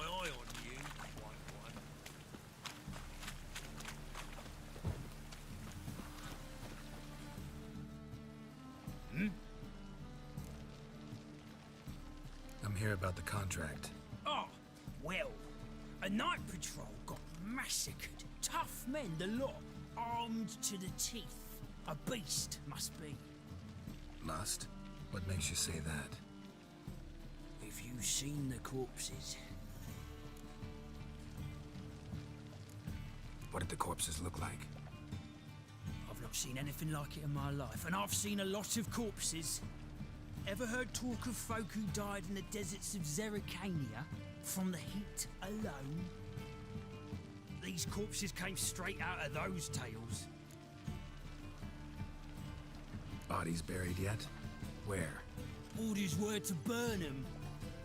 eye on you, White One. I'm here about the contract. Oh, well, a night patrol got massacred. Tough men, the lot, armed to the teeth. A beast, must be. Must? What makes you say that? Have you seen the corpses? What did the corpses look like? I've not seen anything like it in my life, and I've seen a lot of corpses. Ever heard talk of folk who died in the deserts of Zerrikania from the heat alone? These corpses came straight out of those tales. Bodies buried yet? Where? Orders were to burn them.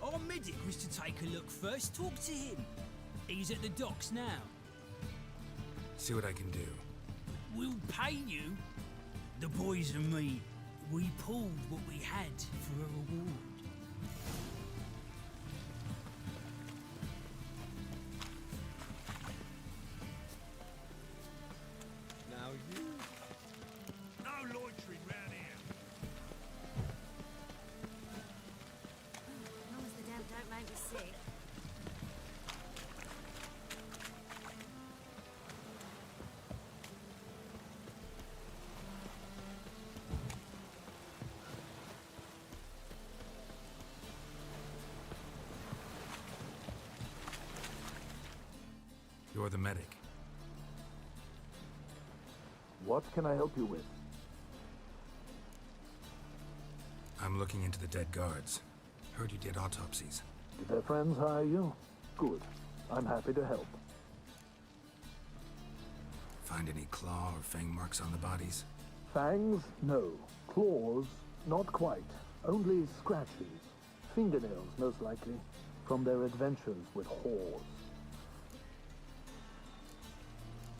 Our medic was to take a look first, talk to him. He's at the docks now. See what I can do. We'll pay you. The boys and me, we pulled what we had for a reward. Now you... No loitering round here. As long as the damp don't make me sick. You're the medic. What can I help you with? I'm looking into the dead guards. Heard you did autopsies. Did their friends hire you? Good. I'm happy to help. Find any claw or fang marks on the bodies? Fangs? No. Claws? Not quite. Only scratches. Fingernails, most likely. From their adventures with whores.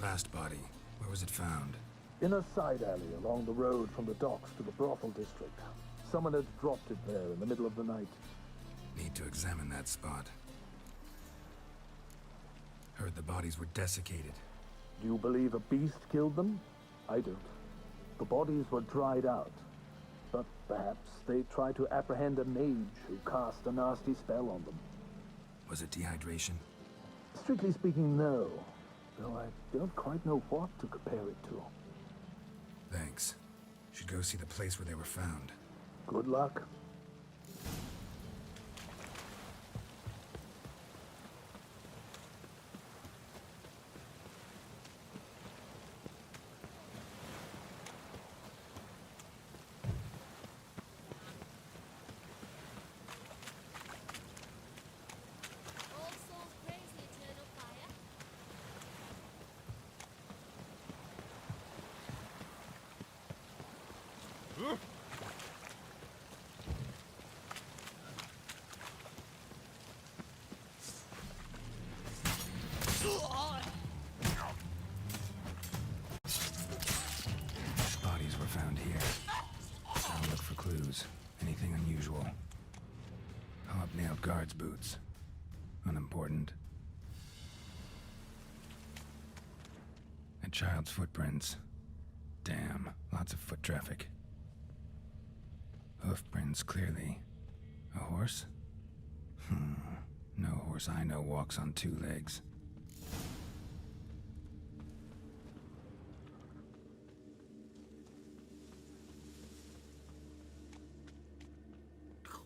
Last body. Where was it found? In a side alley along the road from the docks to the brothel district. Someone had dropped it there in the middle of the night. Need to examine that spot. Heard the bodies were desiccated. Do you believe a beast killed them? I don't. The bodies were dried out. But perhaps they tried to apprehend a mage who cast a nasty spell on them. Was it dehydration? Strictly speaking, no. Though I don't quite know what to compare it to. Thanks. Should go see the place where they were found. Good luck. All souls praise the eternal fire. Bodies were found here. I'll look for clues. Anything unusual. Hobnailed guards' boots. Unimportant. A child's footprints. Damn, lots of foot traffic. Hoof prints, clearly. A horse? No horse I know walks on two legs. Could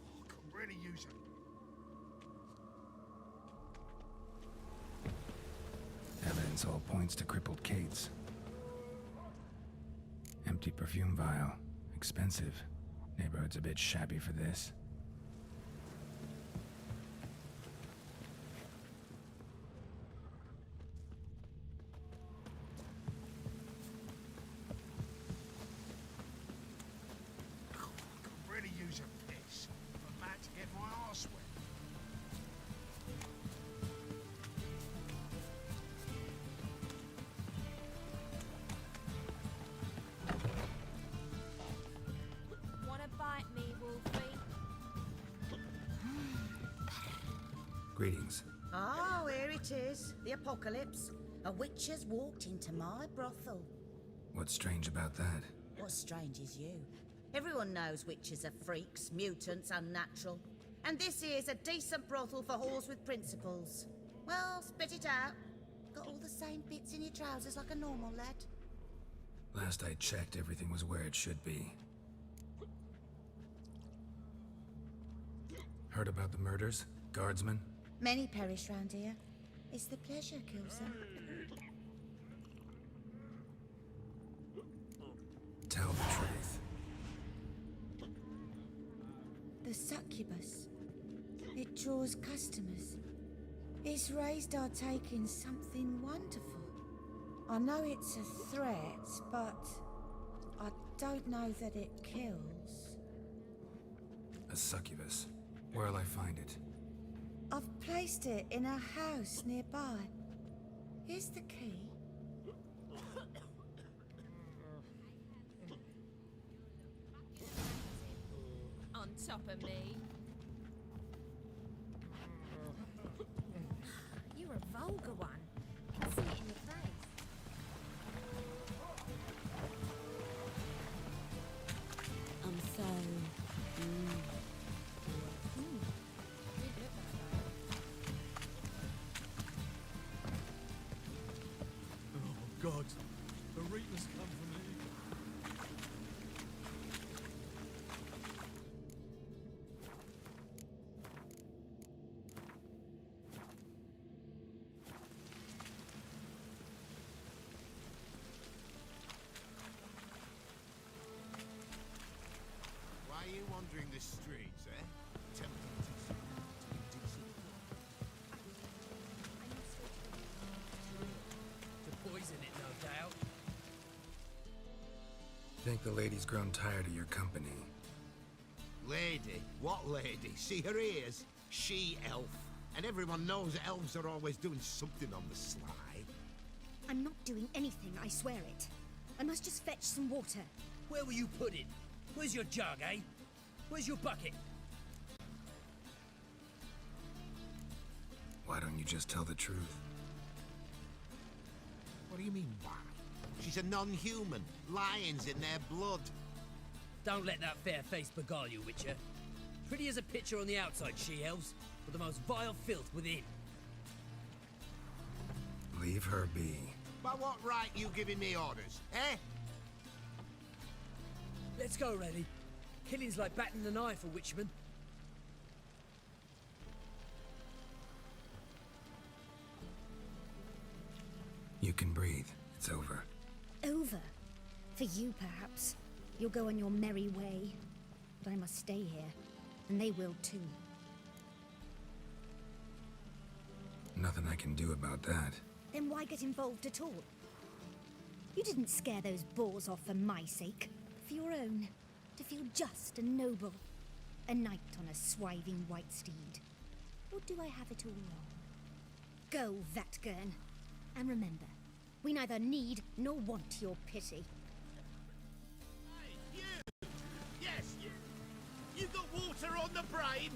really use it. Evidence all points to crippled Kate's. Empty perfume vial. Expensive. Neighborhood's a bit shabby for this. Could really use a piss. I'm about to get my arse wet. Wanna bite me, Wolfie? Greetings. Oh, here it is. The apocalypse. A witch has walked into my brothel. What's strange about that? What's strange is you. Everyone knows witches are freaks, mutants, unnatural. And this here's a decent brothel for whores with principles. Well, spit it out. Got all the same bits in your trousers like a normal lad. Last I checked, everything was where it should be. Heard about the murders? Guardsmen? Many perish round here. It's the pleasure kills them. Tell the truth. The succubus. It draws customers. It's raised our take in something wonderful. I know it's a threat, but I don't know that it kills. A succubus. Where'll I find it? I've placed it in a house nearby. Here's the key. On top of me. You're a vulgar one. I can see it in your face. I'm so... Did look like Oh, God. The Reapers come for me. Why are you wandering the streets, eh? Tempting to be decent. To poison it, no doubt. Think the lady's grown tired of your company. Lady? What lady? See her ears? She-elf. And everyone knows that elves are always doing something on the sly. I'm not doing anything, I swear it. I must just fetch some water. Where were you put in? Where's your jug, eh? Where's your bucket? Why don't you just tell the truth? What do you mean, why? She's a non-human. Lions in their blood. Don't let that fair face beguile you, Witcher. Pretty as a picture on the outside, she-elves, but the most vile filth within. Leave her be. By what right you giving me orders, eh? Let's go, Reddy. Killing's like batting an eye for Witchman. You can breathe. It's over. Over. For you, perhaps. You'll go on your merry way. But I must stay here. And they will too. Nothing I can do about that. Then why get involved at all? You didn't scare those boars off for my sake. For your own. To feel just and noble. A knight on a swiving white steed. Or do I have it all wrong? Go, Vatgern. And remember, we neither need nor want your pity. Hey, you! Yes, you! You got water on the brain?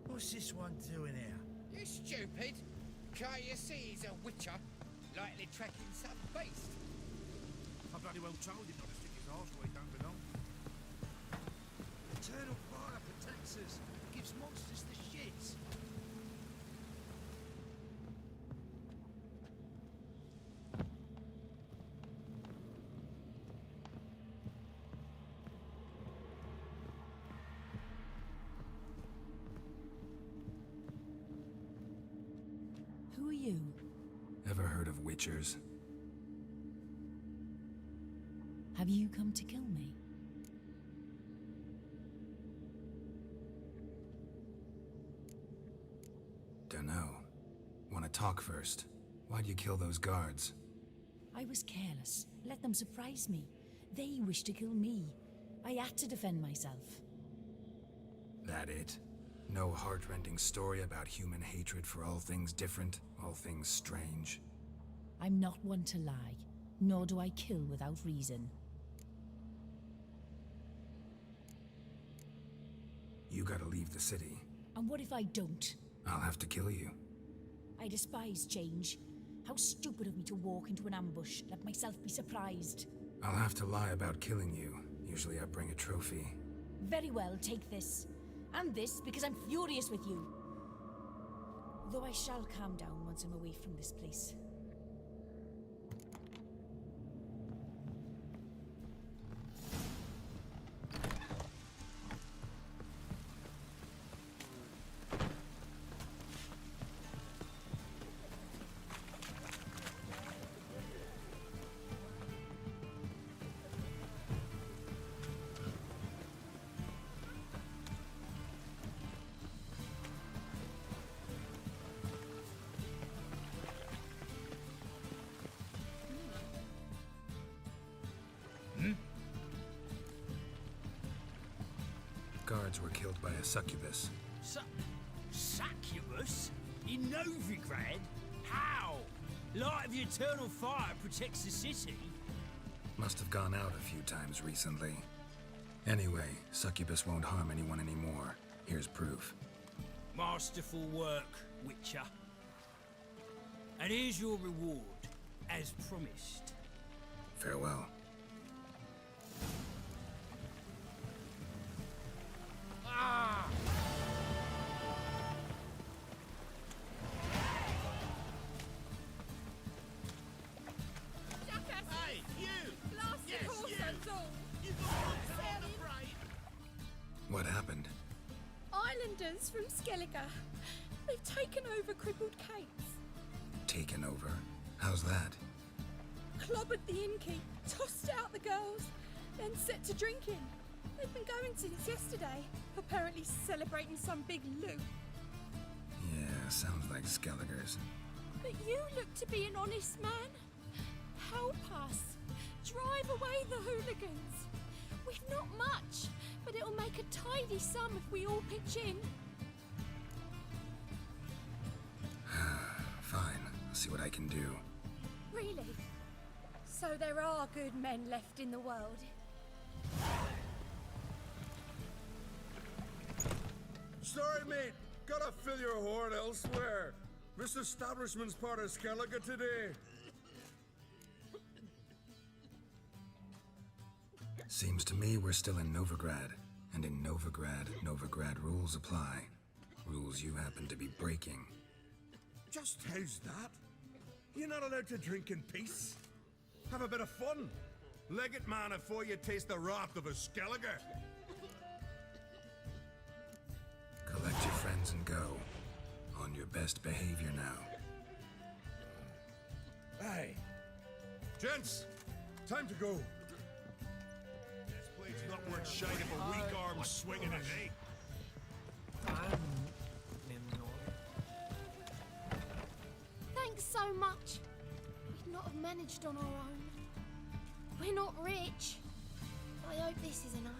What's this one doing here? You stupid! Can't you see he's a witcher? Likely tracking some beast. I bloody well told him not to stick his arse where he don't belong. Eternal fire protects us. Gives monsters the shits. Who are you? Ever heard of witchers? Have you come to kill me? Dunno. Wanna talk first? Why'd you kill those guards? I was careless. Let them surprise me. They wished to kill me. I had to defend myself. That that it? No heart-rending story about human hatred for all things different, all things strange? I'm not one to lie, nor do I kill without reason. You gotta leave the city. And what if I don't? I'll have to kill you. I despise change. How stupid of me to walk into an ambush, let myself be surprised. I'll have to lie about killing you. Usually I bring a trophy. Very well, take this. And this, because I'm furious with you. Though I shall calm down once I'm away from this place. Guards were killed by a succubus. Succubus? In Novigrad? How? Light of the Eternal Fire protects the city. Must have gone out a few times recently. Anyway, succubus won't harm anyone anymore. Here's proof. Masterful work, Witcher. And here's your reward, as promised. Farewell. Hey, you! Blasted Yes, horse you! and all. You got one on the brain! What happened? Islanders from Skellige. They've taken over crippled Kate's. Taken over? How's that? Clobbered the innkeep, tossed out the girls, then set to drinking. They've been going since yesterday, apparently celebrating some big loot. Yeah, sounds like Skellige's. But you look to be an honest man. Help us. Drive away the hooligans. We've not much, but it'll make a tidy sum if we all pitch in. Fine, I'll see what I can do. Really? So there are good men left in the world. Sorry, mate. Gotta fill your horn elsewhere. This establishment's part of Skellige today. Seems to me we're still in Novigrad. And in Novigrad, Novigrad rules apply. Rules you happen to be breaking. Just how's that? You're not allowed to drink in peace? Have a bit of fun. Leg it, man, before you taste the wrath of a Skellige. Collect your friends and go. On your best behavior now. Aye. Gents, time to go. This blade's not worth shite if a weak arm's swinging it, eh? Thanks so much. We'd not have managed on our own. We're not rich. I hope this is enough.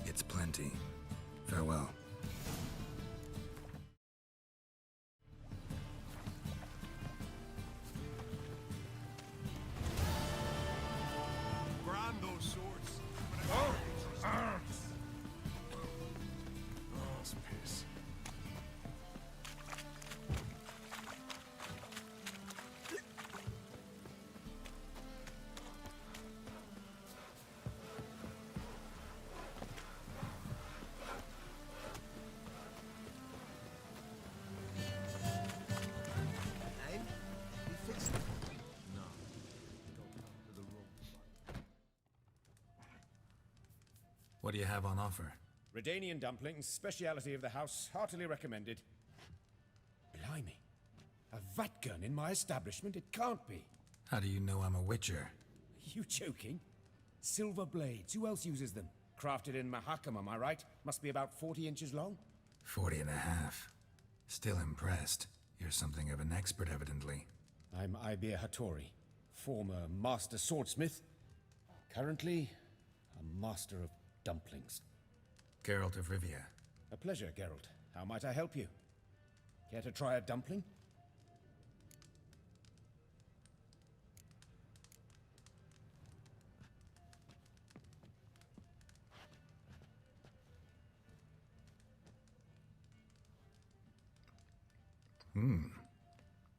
It's plenty. Farewell. Grind those swords. Oh! Oh, it's piss. Name? We fixed it. No. Don't come to the wrong. What do you have on offer? Redanian dumplings, speciality of the house, heartily recommended. Blimey. A vatgun in my establishment? It can't be. How do you know I'm a witcher? Are you joking? Silver blades, who else uses them? Crafted in Mahakam, am I right? Must be about 40 inches long? 40 and a half. Still impressed. You're something of an expert, evidently. I'm Ibir Hattori, former master swordsmith. Currently, a master of dumplings. Geralt of Rivia. A pleasure, Geralt. How might I help you? Care to try a dumpling?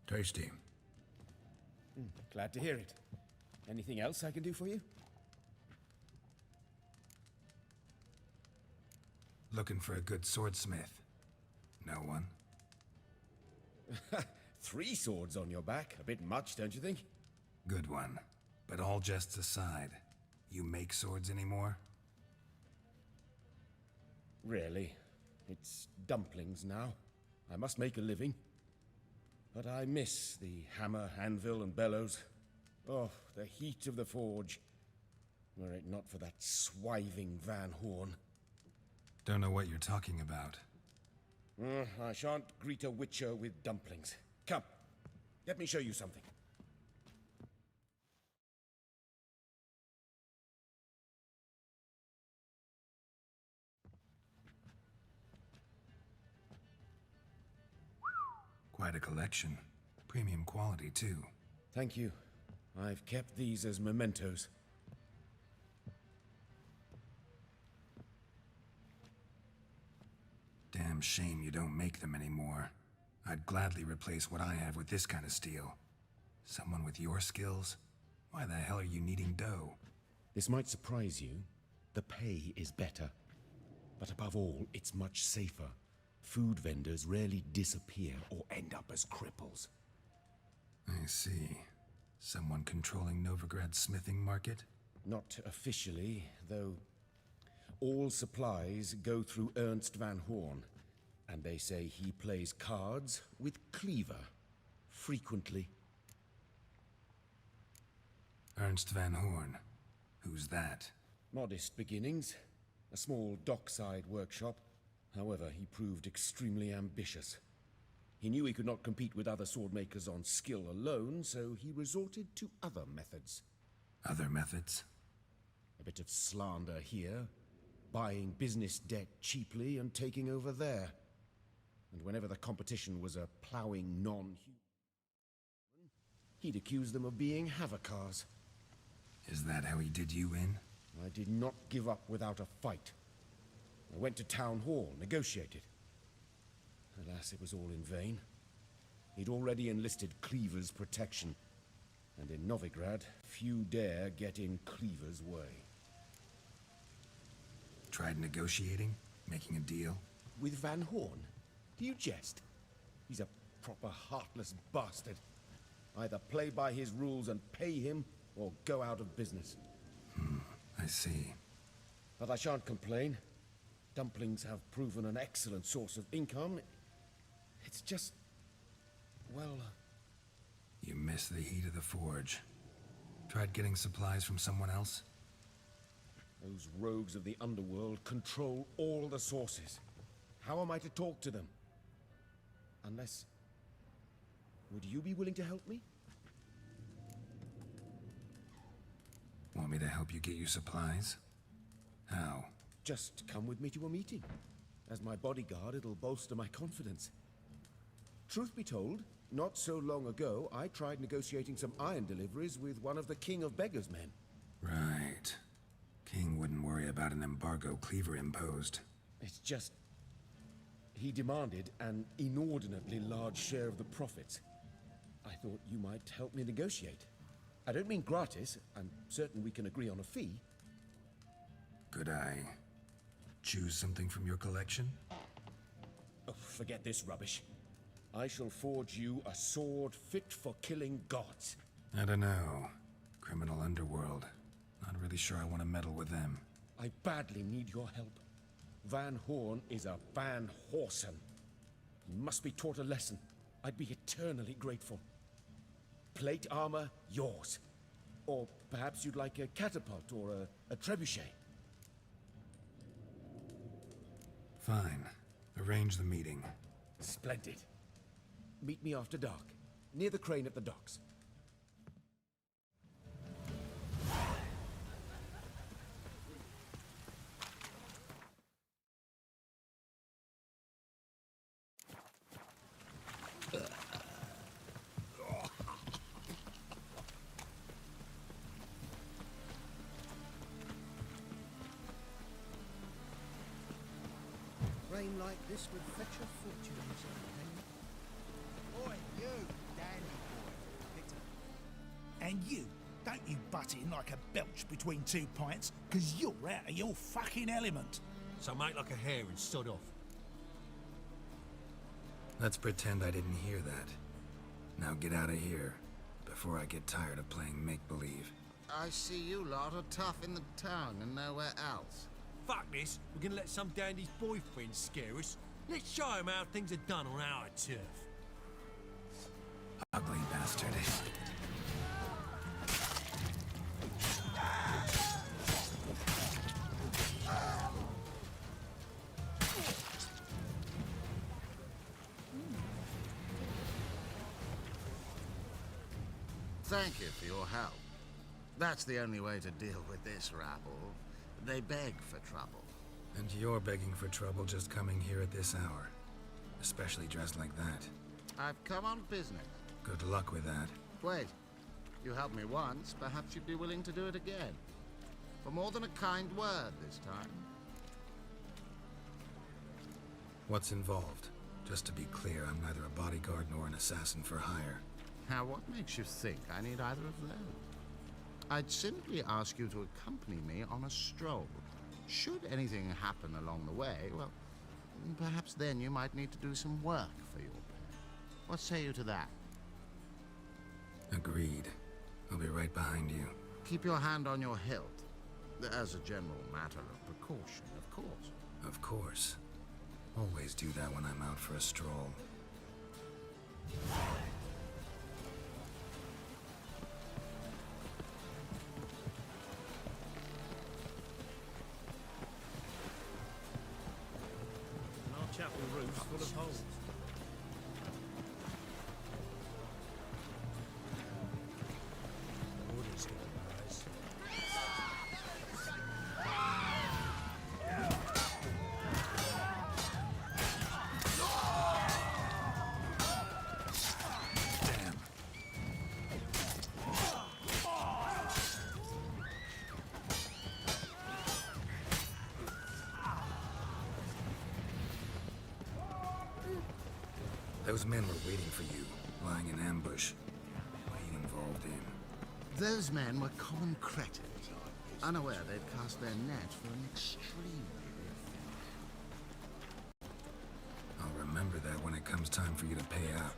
Tasty. Glad to hear it. Anything else I can do for you? Looking for a good swordsmith. No one? 3 swords on your back. A bit much, don't you think? Good one. But all jests aside, you make swords anymore? Really? It's dumplings now. I must make a living. But I miss the hammer, anvil, and bellows. Oh, the heat of the forge. Were it not for that swiving Van Horn. Don't know what you're talking about. I shan't greet a witcher with dumplings. Come, let me show you something. Quite a collection. Premium quality, too. Thank you. I've kept these as mementos. Damn shame you don't make them anymore. I'd gladly replace what I have with this kind of steel. Someone with your skills? Why the hell are you needing dough? This might surprise you. The pay is better. But above all, it's much safer. Food vendors rarely disappear or end up as cripples. I see. Someone controlling Novigrad's smithing market? Not officially, though all supplies go through Ernst Van Horn, and they say he plays cards with Cleaver, frequently. Ernst Van Horn? Who's that? Modest beginnings, a small dockside workshop. However, he proved extremely ambitious. He knew he could not compete with other swordmakers on skill alone, so he resorted to other methods. Other methods? A bit of slander here, buying business debt cheaply and taking over there. And whenever the competition was a ploughing non-human, he'd accuse them of being Havocars. Is that how he did you in? I did not give up without a fight. I went to Town Hall, negotiated. Alas, it was all in vain. He'd already enlisted Cleaver's protection, and in Novigrad, few dare get in Cleaver's way. Tried negotiating? Making a deal? With Van Horn? Do you jest? He's a proper heartless bastard. Either play by his rules and pay him, or go out of business. I see. But I shan't complain. Dumplings have proven an excellent source of income. It's just, well... You miss the heat of the forge. Tried getting supplies from someone else? Those rogues of the underworld control all the sources. How am I to talk to them? Unless... Would you be willing to help me? Want me to help you get you supplies? How? Just come with me to a meeting. As my bodyguard, it'll bolster my confidence. Truth be told, not so long ago, I tried negotiating some iron deliveries with one of the King of Beggars' men. Right. King wouldn't worry about an embargo Cleaver imposed. It's just... he demanded an inordinately large share of the profits. I thought you might help me negotiate. I don't mean gratis. I'm certain we can agree on a fee. Could I choose something from your collection? Oh, forget this rubbish. I shall forge you a sword fit for killing gods. I don't know. Criminal underworld. Not really sure I want to meddle with them. I badly need your help. Van Horn is a Van Horsen. He must be taught a lesson. I'd be eternally grateful. Plate armor, yours. Or perhaps you'd like a catapult or a trebuchet. Fine. Arrange the meeting. Splendid. Meet me after dark, near the crane at the docks. like this would fetch a fortune in Zerrikania. Oi, you, dandy boy. Victor. And you, don't you butt in like a belch between 2 pints, because you're out of your fucking element. So make like a hare and sod off. Let's pretend I didn't hear that. Now get out of here, before I get tired of playing make-believe. I see you lot are tough in the town and nowhere else. Fuck this. We're gonna let some dandy's boyfriend scare us. Let's show him how things are done on our turf. Ugly bastard. Thank you for your help. That's the only way to deal with this rabble. They beg for trouble. And you're begging for trouble just coming here at this hour. Especially dressed like that. I've come on business. Good luck with that. Wait. You helped me once, perhaps you'd be willing to do it again. For more than a kind word this time. What's involved? Just to be clear, I'm neither a bodyguard nor an assassin for hire. Now, what makes you think I need either of those? I'd simply ask you to accompany me on a stroll. Should anything happen along the way, well, perhaps then you might need to do some work for your pay. What say you to that? Agreed. I'll be right behind you. Keep your hand on your hilt. As a general matter of precaution, of course. Of course. Always do that when I'm out for a stroll. Chapel roof's full of holes. The water's gonna rise. Damn. Those men were waiting for you, lying in ambush. What are you involved in? Those men were common cretins, unaware they'd cast their net for an extremely big fish. I'll remember that when it comes time for you to pay up.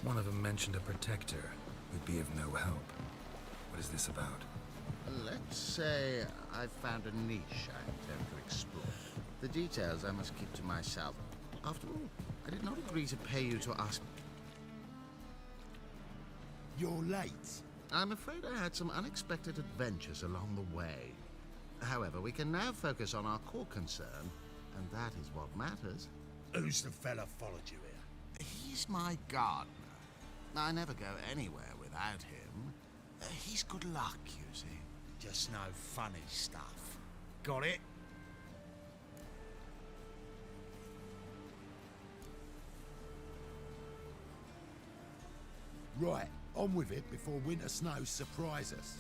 One of them mentioned a protector who'd be of no help. What is this about? Let's say I've found a niche I intend to explore. The details I must keep to myself. After all, I did not agree to pay you to ask. You're late. I'm afraid I had some unexpected adventures along the way. However, we can now focus on our core concern, and that is what matters. Who's the fella followed you here? He's my gardener. I never go anywhere without him. He's good luck, you see. Just no funny stuff. Got it? Right, on with it before winter snows surprise us.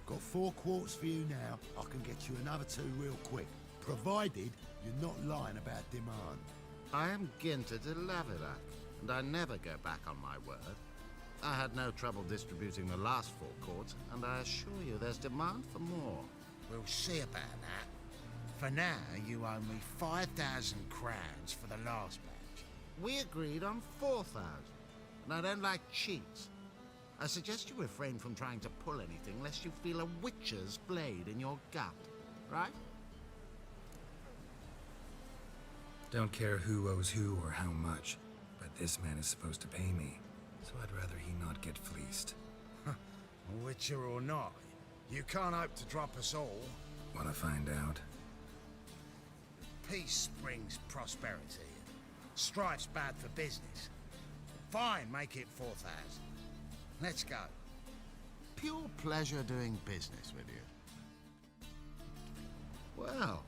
Got 4 quarts for you now. I can get you another 2 real quick, provided you're not lying about demand. I am Ginter de Lavilac, and I never go back on my word. I had no trouble distributing the last 4 quarts, and I assure you there's demand for more. We'll see about that. For now, you owe me 5,000 crowns for the last batch. We agreed on 4,000, and I don't like cheats. I suggest you refrain from trying to pull anything lest you feel a witcher's blade in your gut, right? Don't care who owes who or how much, but this man is supposed to pay me, so I'd rather he not get fleeced. Witcher or not, you can't hope to drop us all. Wanna find out? Peace brings prosperity. Strife's bad for business. Fine, make it 4,000. Let's go. Pure pleasure doing business with you. Well,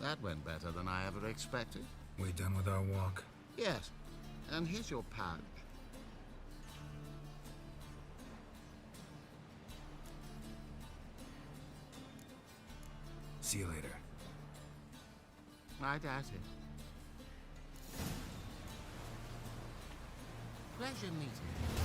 that went better than I ever expected. We done with our walk? Yes, and here's your pouch. See you later. I doubt it. Pleasure meeting you.